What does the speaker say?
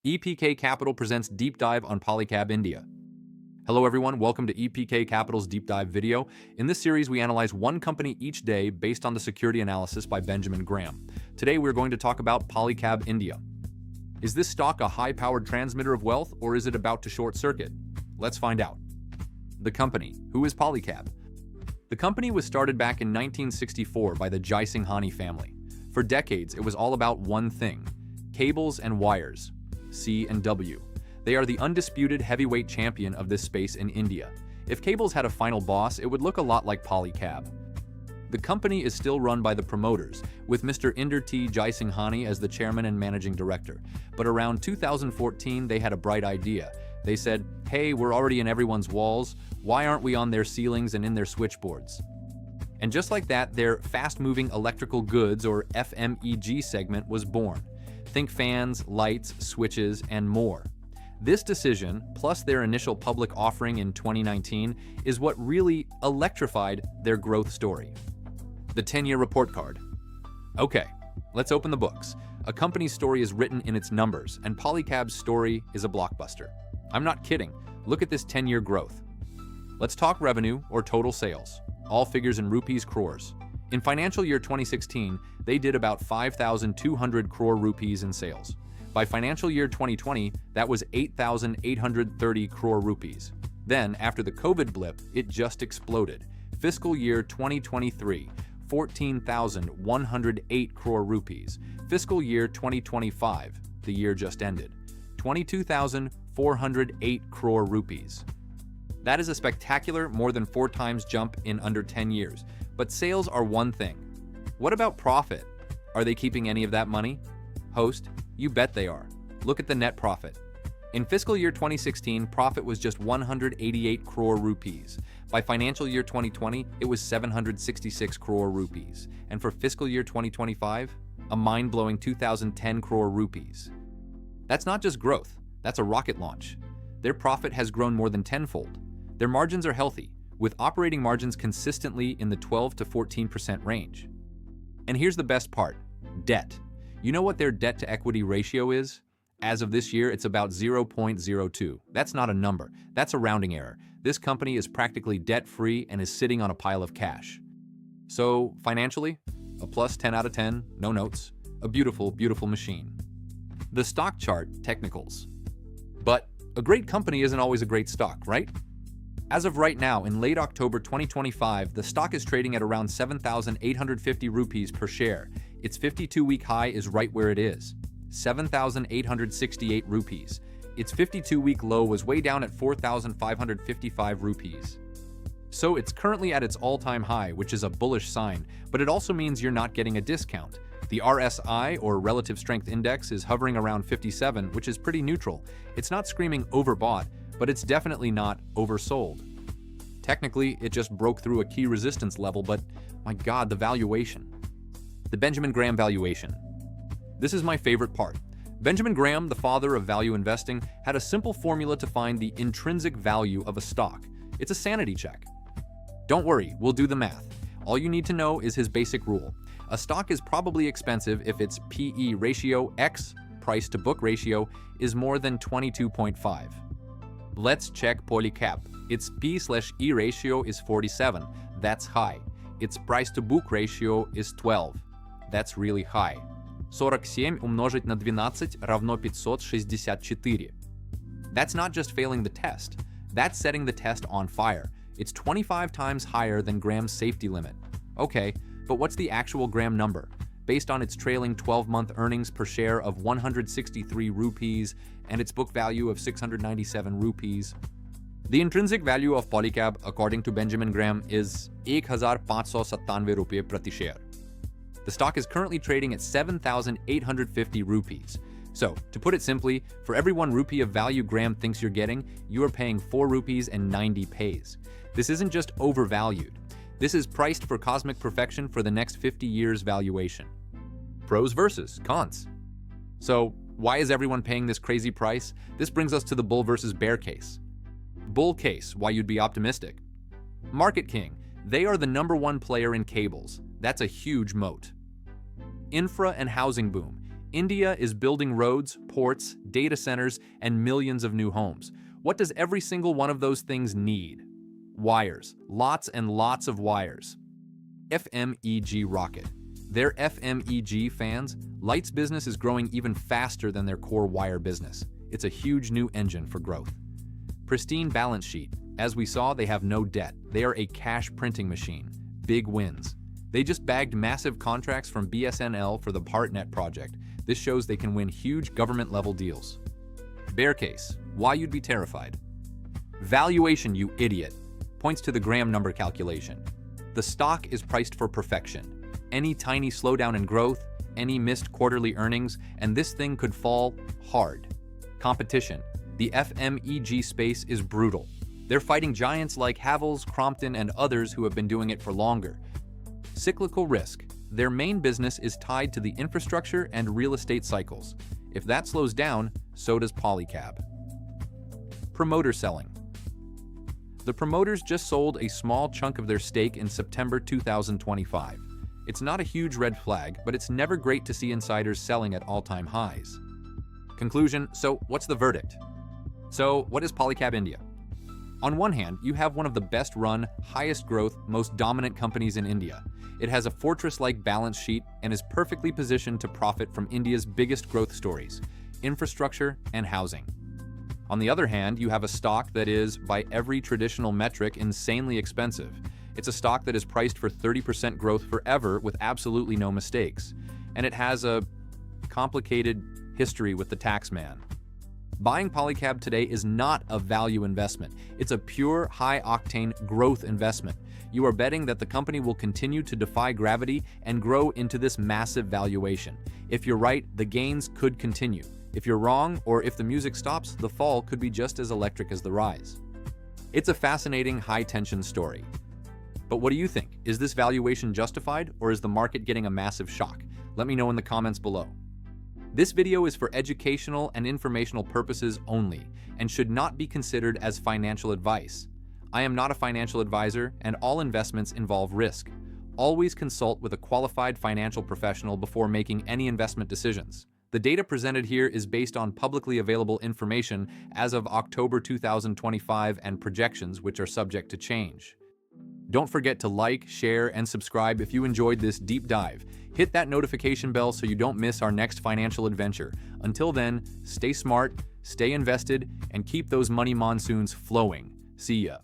EPK Capital presents Deep Dive on Polycab India. Hello everyone, welcome to EPK Capital's Deep Dive video. In this series, we analyze one company each day based on the security analysis by Benjamin Graham. Today, we're going to talk about Polycab India. Is this stock a high-powered transmitter of wealth, or is it about to short circuit? Let's find out. The company. Who is Polycab? The company was started back in 1964 by the Jai Singhani family. For decades, it was all about one thing: cables and wires. C&W. They are the undisputed heavyweight champion of this space in India. If cables had a final boss, it would look a lot like Polycab. The company is still run by the promoters, with Mr. Inder T. Jai Singhani as the chairman and managing director. But around 2014, they had a bright idea. They said, hey, we're already in everyone's walls, why aren't we on their ceilings and in their switchboards? And just like that, their fast-moving electrical goods, or FMEG segment, was born. Think fans, lights, switches, and more. This decision, plus their initial public offering in 2019, is what really electrified their growth story. The 10-year report card. Okay, let's open the books. A company's story is written in its numbers, and Polycab's story is a blockbuster. I'm not kidding. Look at this 10-year growth. Let's talk revenue, or total sales. All figures in rupees crores. In financial year 2016, they did about 5,200 crore rupees in sales. By financial year 2020, that was 8,830 crore rupees. Then, after the COVID blip, it just exploded. Fiscal year 2023, 14,108 crore rupees. Fiscal year 2025, the year just ended, 22,408 crore rupees. That is a spectacular, more than 4 times jump in under 10 years. But sales are one thing. What about profit? Are they keeping any of that money? Host, you bet they are. Look at the net profit. In fiscal year 2016, profit was just 188 crore rupees. By financial year 2020, it was 766 crore rupees. And for fiscal year 2025, a mind-blowing 2,010 crore rupees. That's not just growth, that's a rocket launch. Their profit has grown more than tenfold. Their margins are healthy, with operating margins consistently in the 12 to 14% range. And here's the best part: debt. You know what their debt-to-equity ratio is? As of this year, it's about 0.02. That's not a number, that's a rounding error. This company is practically debt-free and is sitting on a pile of cash. So, financially, a plus 10 out of 10, no notes, a beautiful, beautiful machine. The stock chart technicals. But a great company isn't always a great stock, right? As of right now, in late October 2025, the stock is trading at around 7,850 rupees per share. Its 52-week high is right where it is, 7,868 rupees. Its 52-week low was way down at 4,555 rupees. So it's currently at its all-time high, which is a bullish sign, but it also means you're not getting a discount. The RSI, or Relative Strength Index, is hovering around 57, which is pretty neutral. It's not screaming overbought, but it's definitely not oversold. Technically, it just broke through a key resistance level, but my God, the valuation. The Benjamin Graham valuation. This is my favorite part. Benjamin Graham, the father of value investing, had a simple formula to find the intrinsic value of a stock. It's a sanity check. Don't worry, we'll do the math. All you need to know is his basic rule. A stock is probably expensive if its PE ratio x price to book ratio is more than 22.5. Let's check Polycab. Its P/E ratio is 47. That's high. Its price to book ratio is 12. That's really high. 47 умножить на 12 равно 564. That's not just failing the test. That's setting the test on fire. It's 25 times higher than Graham's safety limit. Okay, but what's the actual Graham number? Based on its trailing 12-month earnings per share of 163 rupees and its book value of 697 rupees. The intrinsic value of Polycab, according to Benjamin Graham, is 1,597 rupees prati share. The stock is currently trading at 7,850 rupees. So, to put it simply, for every 1 rupee of value Graham thinks you're getting, you are paying 4 rupees and 90 paise. This isn't just overvalued. This is priced for cosmic perfection for the next 50 years valuation. Pros versus cons. So, why is everyone paying this crazy price? This brings us to the bull versus bear case. Bull case, why you'd be optimistic. Market King, they are the #1 player in cables. That's a huge moat. Infra and housing boom. India is building roads, ports, data centers, and millions of new homes. What does every single one of those things need? Wires. Lots and lots of wires. FMEG rocket. They're FMEG fans. Light's business is growing even faster than their core wire business. It's a huge new engine for growth. Pristine balance sheet. As we saw, they have no debt. They are a cash printing machine. Big wins. They just bagged massive contracts from BSNL for the PartNet project. This shows they can win huge government-level deals. Bear case. Why you'd be terrified. Valuation, you idiot. Points to the Graham number calculation. The stock is priced for perfection. Any tiny slowdown in growth, any missed quarterly earnings, and this thing could fall hard. Competition. The FMEG space is brutal. They're fighting giants like Havells, Crompton, and others who have been doing it for longer. Cyclical risk. Their main business is tied to the infrastructure and real estate cycles. If that slows down, so does Polycab. Promoter selling. The promoters just sold a small chunk of their stake in September 2025. It's not a huge red flag, but it's never great to see insiders selling at all-time highs. Conclusion, so what's the verdict? So what is Polycab India? On one hand, you have one of the best-run, highest-growth, most dominant companies in India. It has a fortress-like balance sheet and is perfectly positioned to profit from India's biggest growth stories, infrastructure and housing. On the other hand, you have a stock that is, by every traditional metric, insanely expensive. It's a stock that is priced for 30% growth forever with absolutely no mistakes. And it has a complicated history with the tax man. Buying Polycab today is not a value investment. It's a pure, high-octane growth investment. You are betting that the company will continue to defy gravity and grow into this massive valuation. If you're right, the gains could continue. If you're wrong, or if the music stops, the fall could be just as electric as the rise. It's a fascinating, high-tension story. But what do you think? Is this valuation justified, or is the market getting a massive shock? Let me know in the comments below. This video is for educational and informational purposes only and should not be considered as financial advice. I am not a financial advisor, and all investments involve risk. Always consult with a qualified financial professional before making any investment decisions. The data presented here is based on publicly available information as of October 2025 and projections which are subject to change. Don't forget to like, share, and subscribe if you enjoyed this deep dive. Hit that notification bell so you don't miss our next financial adventure. Until then, stay smart, stay invested, and keep those money monsoons flowing. See ya.